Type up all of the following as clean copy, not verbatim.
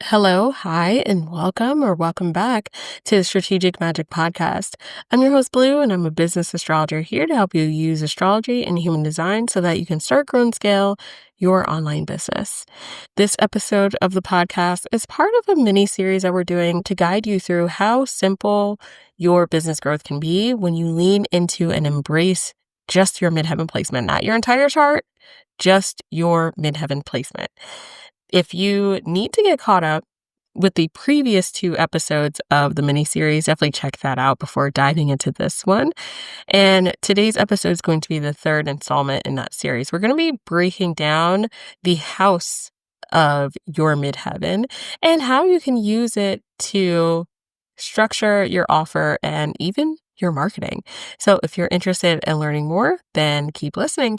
Hello, hi, and welcome back to the Strategic Magic Podcast. I'm your host, Blue, and I'm a business astrologer here to help you use astrology and human design so that you can start, grow, and scale your online business. This episode of the podcast is part of a mini series that we're doing to guide you through how simple your business growth can be when you lean into and embrace just your midheaven placement, not your entire chart, just your midheaven placement. If you need to get caught up with the previous two episodes of the miniseries, definitely check that out before diving into this one. And today's episode is going to be the third installment in that series. We're going to be breaking down the house of your midheaven and how you can use it to structure your offer and even your marketing. So if you're interested in learning more, then keep listening.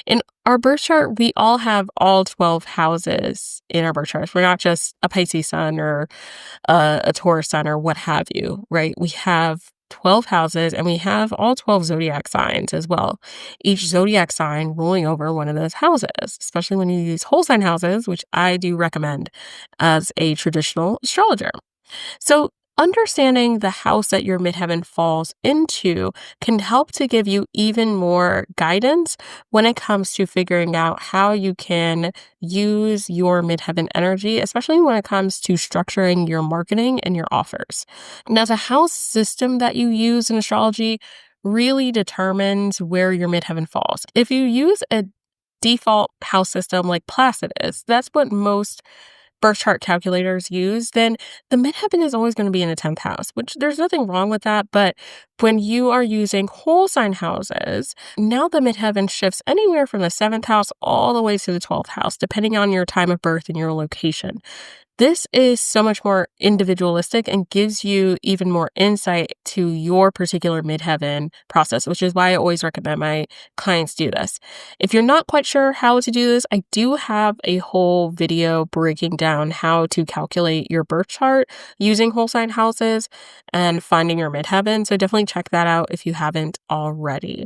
In our birth chart, we all have all 12 houses in our birth charts. We're not just a Pisces sun or a Taurus sun or what have you, right? We have 12 houses and we have all 12 zodiac signs as well. Each zodiac sign ruling over one of those houses, especially when you use whole sign houses, which I do recommend as a traditional astrologer. So understanding the house that your midheaven falls into can help to give you even more guidance when it comes to figuring out how you can use your midheaven energy, especially when it comes to structuring your marketing and your offers. Now, the house system that you use in astrology really determines where your midheaven falls. If you use a default house system like Placid is, that's what most birth chart calculators use, then the midheaven is always going to be in the 10th house, which there's nothing wrong with that. But when you are using whole sign houses, now the midheaven shifts anywhere from the 7th house all the way to the 12th house, depending on your time of birth and your location. This is so much more individualistic and gives you even more insight to your particular midheaven process, which is why I always recommend my clients do this. If you're not quite sure how to do this, I do have a whole video breaking down how to calculate your birth chart using whole sign houses and finding your midheaven. So definitely check that out if you haven't already.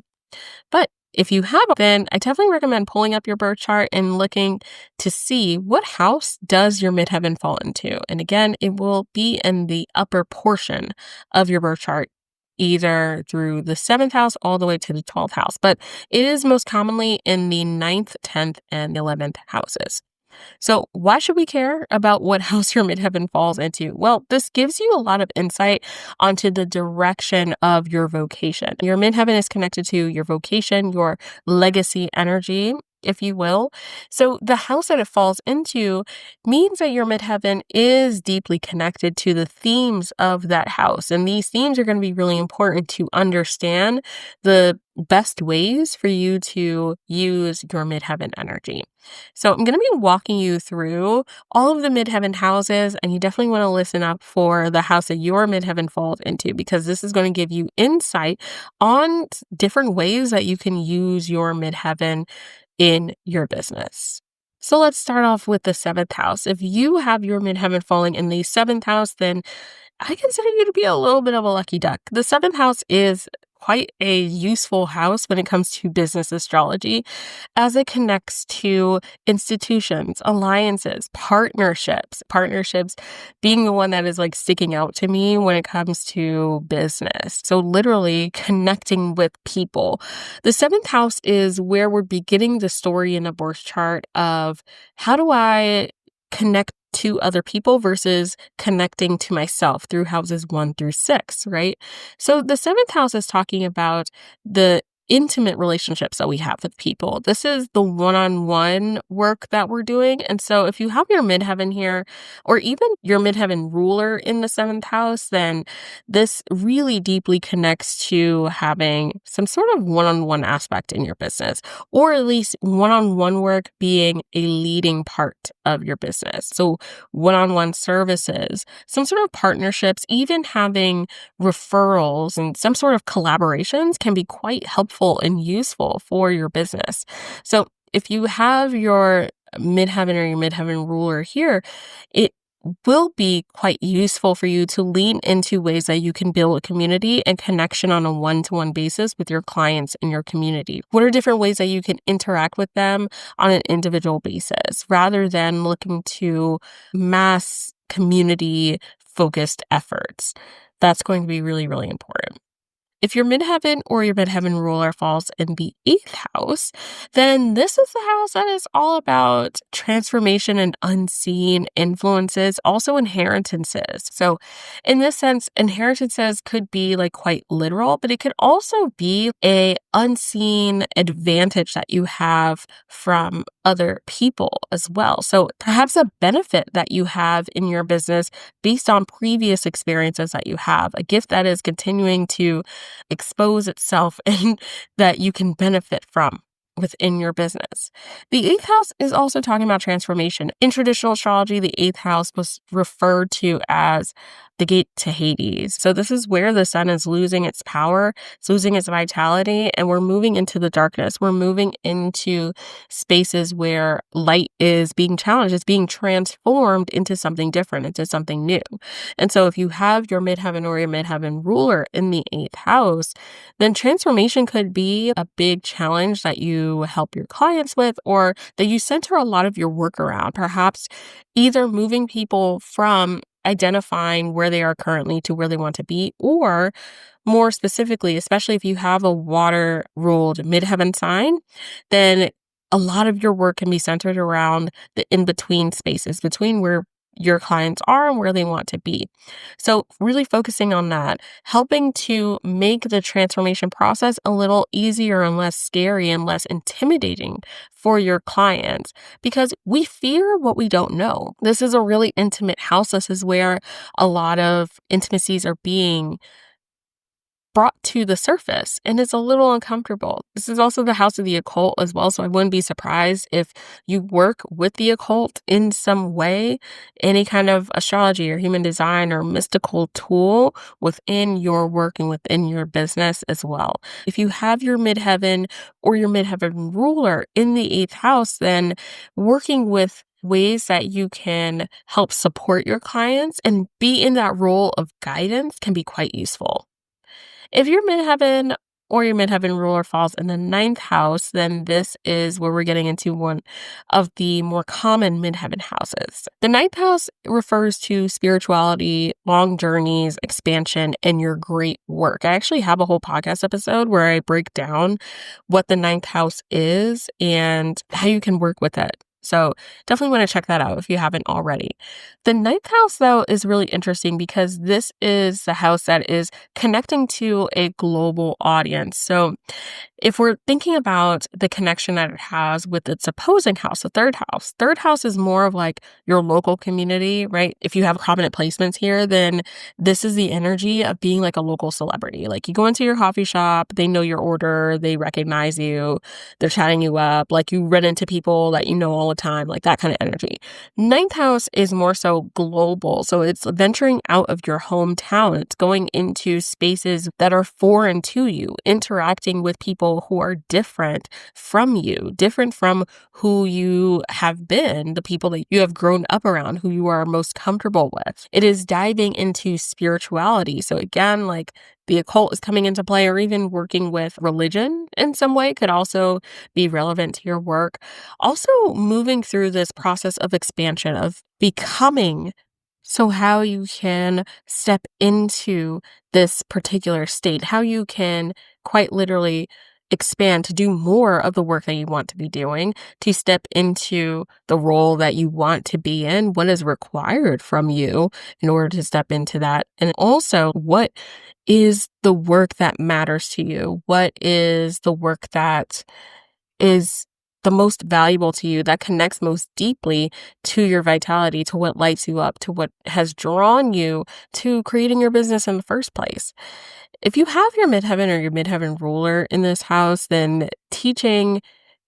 But if you have, then I definitely recommend pulling up your birth chart and looking to see what house does your midheaven fall into. And again, it will be in the upper portion of your birth chart, either through the 7th house all the way to the 12th house. But it is most commonly in the 9th, 10th, and 11th houses. So why should we care about what house your midheaven falls into? Well, this gives you a lot of insight onto the direction of your vocation. Your midheaven is connected to your vocation, your legacy energy, if you will. So the house that it falls into means that your midheaven is deeply connected to the themes of that house. And these themes are going to be really important to understand the best ways for you to use your midheaven energy. So I'm going to be walking you through all of the midheaven houses, and you definitely want to listen up for the house that your midheaven falls into, because this is going to give you insight on different ways that you can use your midheaven in your business. So let's start off with the 7th house. If you have your midheaven falling in the 7th house, then I consider you to be a little bit of a lucky duck. The 7th house is quite a useful house when it comes to business astrology, as it connects to institutions, alliances, partnerships being the one that is like sticking out to me when it comes to business. So literally connecting with people. The 7th house is where we're beginning the story in a birth chart of how do I connect to other people versus connecting to myself through houses 1 through 6, right? So the 7th house is talking about the intimate relationships that we have with people. This is the one-on-one work that we're doing. And so if you have your midheaven here, or even your midheaven ruler in the 7th house, then this really deeply connects to having some sort of one-on-one aspect in your business, or at least one-on-one work being a leading part of your business. So one-on-one services, some sort of partnerships, even having referrals and some sort of collaborations can be quite helpful and useful for your business. So if you have your midheaven or your midheaven ruler here, it will be quite useful for you to lean into ways that you can build a community and connection on a one-to-one basis with your clients in your community. What are different ways that you can interact with them on an individual basis rather than looking to mass community focused efforts? That's going to be really, really important. If your midheaven or your midheaven ruler falls in the eighth house, then this is the house that is all about transformation and unseen influences, also inheritances. So, in this sense, inheritances could be like quite literal, but it could also be a unseen advantage that you have from other people as well. So, perhaps a benefit that you have in your business based on previous experiences that you have, a gift that is continuing to expose itself and that you can benefit from within your business. The eighth house is also talking about transformation. In traditional astrology, the eighth house was referred to as the gate to Hades. So this is where the sun is losing its power, it's losing its vitality, and we're moving into the darkness. We're moving into spaces where light is being challenged, it's being transformed into something different, into something new. And so if you have your midheaven or your midheaven ruler in the eighth house, then transformation could be a big challenge that you help your clients with, or that you center a lot of your work around. Perhaps either moving people from identifying where they are currently to where they want to be, or more specifically, especially if you have a water ruled midheaven sign, then a lot of your work can be centered around the in between spaces between where your clients are and where they want to be. So really focusing on that, helping to make the transformation process a little easier and less scary and less intimidating for your clients, because we fear what we don't know. This is a really intimate house. This is where a lot of intimacies are being brought to the surface, and it's a little uncomfortable. This is also the house of the occult as well, so I wouldn't be surprised if you work with the occult in some way, any kind of astrology or human design or mystical tool within your work and within your business as well. If you have your midheaven or your midheaven ruler in the eighth house, then working with ways that you can help support your clients and be in that role of guidance can be quite useful. If your midheaven or your midheaven ruler falls in the ninth house, then this is where we're getting into one of the more common midheaven houses. The ninth house refers to spirituality, long journeys, expansion, and your great work. I actually have a whole podcast episode where I break down what the ninth house is and how you can work with it. So definitely want to check that out if you haven't already. The ninth house, though, is really interesting because this is the house that is connecting to a global audience. So if we're thinking about the connection that it has with its opposing house, the third house is more of like your local community, right? If you have prominent placements here, then this is the energy of being like a local celebrity. Like you go into your coffee shop, they know your order, they recognize you, they're chatting you up, like you run into people that you know all the time, like that kind of energy. Ninth house is more so global. So it's venturing out of your hometown. It's going into spaces that are foreign to you, interacting with people who are different from you, different from who you have been, the people that you have grown up around, who you are most comfortable with. It is diving into spirituality. So again, like the occult is coming into play, or even working with religion in some way could also be relevant to your work. Also moving through this process of expansion, of becoming. So how you can step into this particular state, how you can quite literally expand to do more of the work that you want to be doing, to step into the role that you want to be in, what is required from you in order to step into that. And also, what is the work that matters to you? What is the work that is the most valuable to you, that connects most deeply to your vitality, to what lights you up, to what has drawn you to creating your business in the first place? If you have your midheaven or your midheaven ruler in this house, then teaching,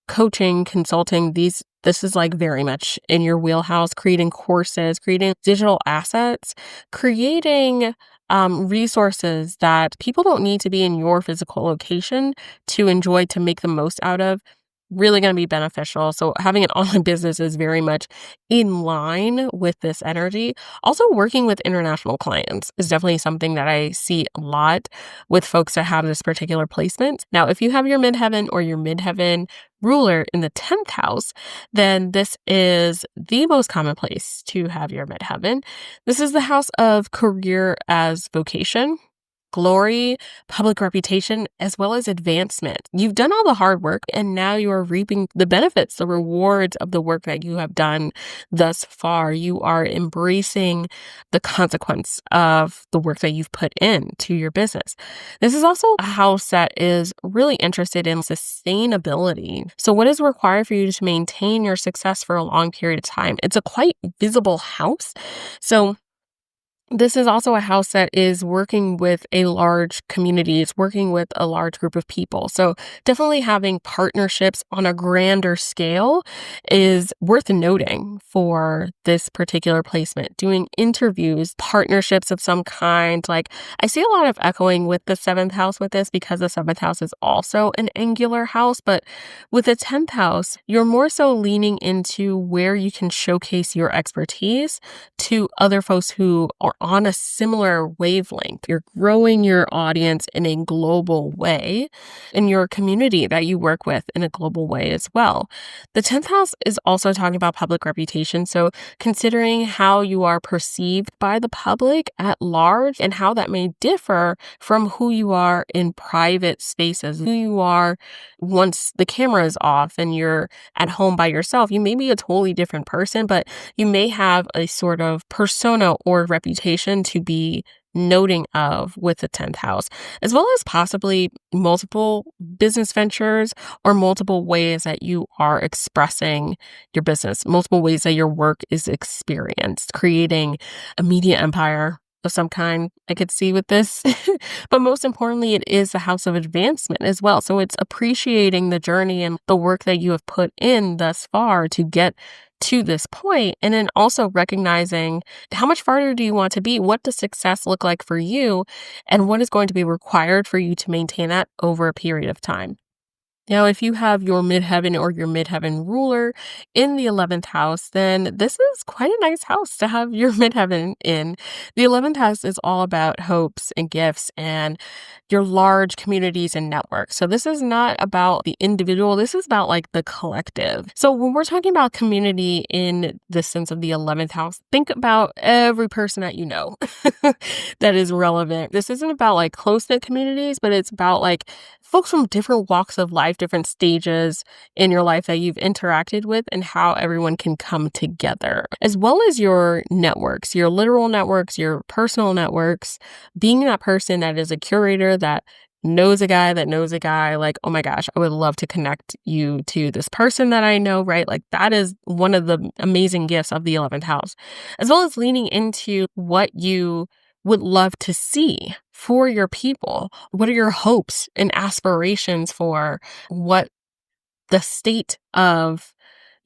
coaching, consulting, this is like very much in your wheelhouse, creating courses, creating digital assets, creating resources that people don't need to be in your physical location to enjoy, to make the most out of. really going to be beneficial. So having an online business is very much in line with this energy. Also, working with international clients is definitely something that I see a lot with folks that have this particular placement. Now, if you have your midheaven or your midheaven ruler in the 10th house, then this is the most common place to have your midheaven. This is the house of career as vocation, glory, public reputation, as well as advancement. You've done all the hard work and now you are reaping the benefits, the rewards of the work that you have done thus far. You are embracing the consequence of the work that you've put into your business. This is also a house that is really interested in sustainability. So what is required for you to maintain your success for a long period of time? It's a quite visible house. So this is also a house that is working with a large community. It's working with a large group of people. So definitely having partnerships on a grander scale is worth noting for this particular placement. Doing interviews, partnerships of some kind. Like I see a lot of echoing with the 7th house with this because the 7th house is also an angular house. But with the 10th house, you're more so leaning into where you can showcase your expertise to other folks who are on a similar wavelength. You're growing your audience in a global way, and your community that you work with in a global way as well. The 10th house is also talking about public reputation. So considering how you are perceived by the public at large and how that may differ from who you are in private spaces, who you are once the camera is off and you're at home by yourself. You may be a totally different person, but you may have a sort of persona or reputation to be noting of with the 10th house, as well as possibly multiple business ventures or multiple ways that you are expressing your business, multiple ways that your work is experienced, creating a media empire of some kind I could see with this. But most importantly, it is the house of advancement as well. So it's appreciating the journey and the work that you have put in thus far to get to this point, and then also recognizing how much farther do you want to be? What does success look like for you? And what is going to be required for you to maintain that over a period of time? Now, if you have your midheaven or your midheaven ruler in the 11th house, then this is quite a nice house to have your midheaven in. The 11th house is all about hopes and gifts and your large communities and networks. So this is not about the individual. This is about like the collective. So when we're talking about community in the sense of the 11th house, think about every person that you know that is relevant. This isn't about like close-knit communities, but it's about like folks from different walks of life, different stages in your life that you've interacted with, and how everyone can come together, as well as your networks, your literal networks, your personal networks, being that person that is a curator that knows a guy that knows a guy, like, oh my gosh, I would love to connect you to this person that I know, right? Like that is one of the amazing gifts of the 11th house, as well as leaning into what you would love to see for your people. What are your hopes and aspirations for what the state of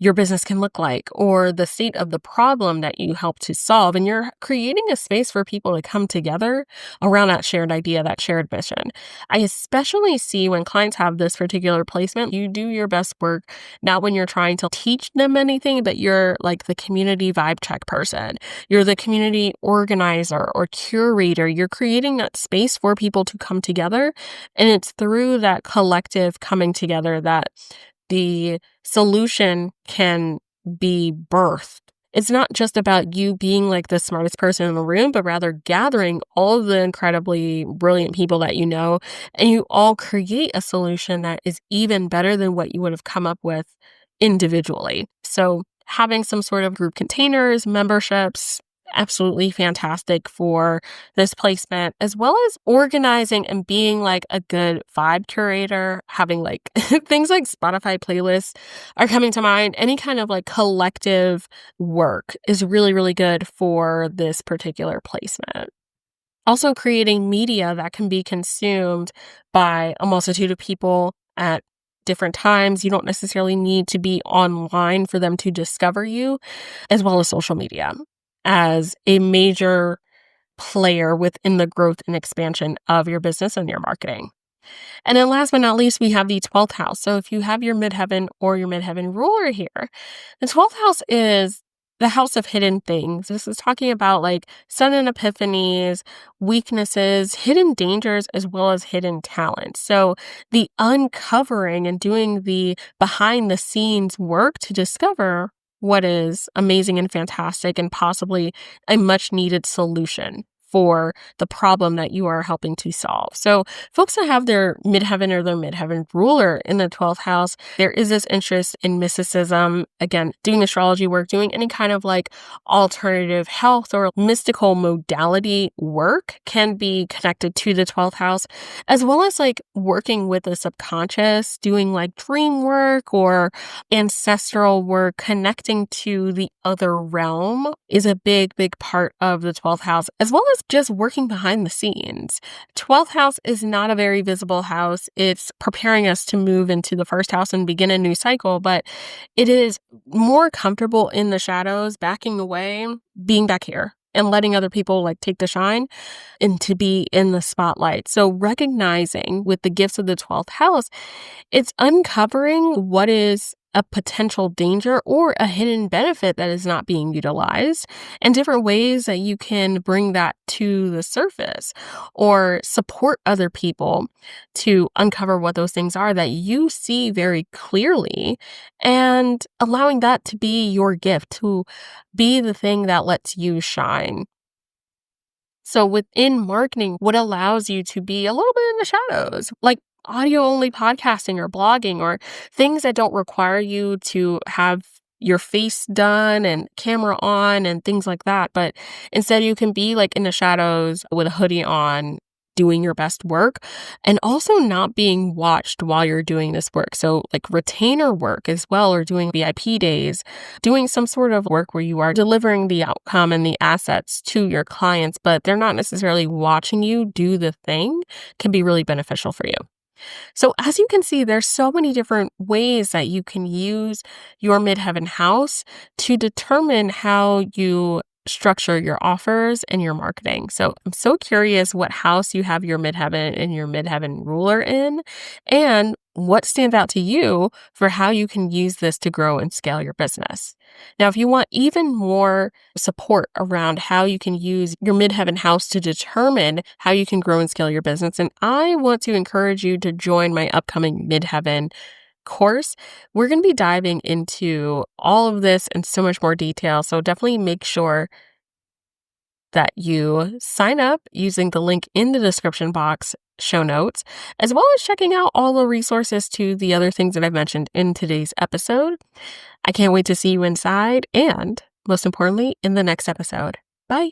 your business can look like, or the state of the problem that you help to solve? And you're creating a space for people to come together around that shared idea, that shared mission. I especially see when clients have this particular placement, you do your best work, not when you're trying to teach them anything, but you're like the community vibe check person. You're the community organizer or curator. You're creating that space for people to come together. And it's through that collective coming together that the solution can be birthed. It's not just about you being like the smartest person in the room, but rather gathering all of the incredibly brilliant people that you know, and you all create a solution that is even better than what you would have come up with individually. So having some sort of group containers, memberships, absolutely fantastic for this placement, as well as organizing and being like a good vibe curator, having like things like Spotify playlists are coming to mind. Any kind of like collective work is really, really good for this particular placement. Also creating media that can be consumed by a multitude of people at different times. You don't necessarily need to be online for them to discover you, as well as social media as a major player within the growth and expansion of your business and your marketing. And then last but not least, we have the 12th house. So if you have your midheaven or your midheaven ruler here, the 12th house is the house of hidden things. This is talking about like sudden epiphanies, weaknesses, hidden dangers, as well as hidden talents. So the uncovering and doing the behind the scenes work to discover what is amazing and fantastic and possibly a much needed solution for the problem that you are helping to solve. So folks that have their midheaven or their midheaven ruler in the 12th house, there is this interest in mysticism, again, doing astrology work, doing any kind of like alternative health or mystical modality work can be connected to the 12th house, as well as like working with the subconscious, doing like dream work or ancestral work, connecting to the other realm is a big, big part of the 12th house, as well as just working behind the scenes. 12th house is not a very visible house. It's preparing us to move into the first house and begin a new cycle, but it is more comfortable in the shadows, backing away, being back here and letting other people like take the shine and to be in the spotlight. So recognizing with the gifts of the 12th house, it's uncovering what is a potential danger or a hidden benefit that is not being utilized and different ways that you can bring that to the surface or support other people to uncover what those things are that you see very clearly and allowing that to be your gift, to be the thing that lets you shine. So within marketing, what allows you to be a little bit in the shadows, like audio only podcasting or blogging or things that don't require you to have your face done and camera on and things like that. But instead you can be like in the shadows with a hoodie on, doing your best work and also not being watched while you're doing this work. So like retainer work as well, or doing VIP days, doing some sort of work where you are delivering the outcome and the assets to your clients, but they're not necessarily watching you do the thing, can be really beneficial for you. So as you can see, there's so many different ways that you can use your midheaven house to determine how you structure your offers and your marketing. So I'm so curious what house you have your midheaven and your midheaven ruler in, and what stands out to you for how you can use this to grow and scale your business. Now, if you want even more support around how you can use your midheaven house to determine how you can grow and scale your business, and I want to encourage you to join my upcoming midheaven course. We're going to be diving into all of this in so much more detail. So definitely make sure that you sign up using the link in the description box show notes, as well as checking out all the resources to the other things that I've mentioned in today's episode. I can't wait to see you inside and, most importantly, in the next episode. Bye.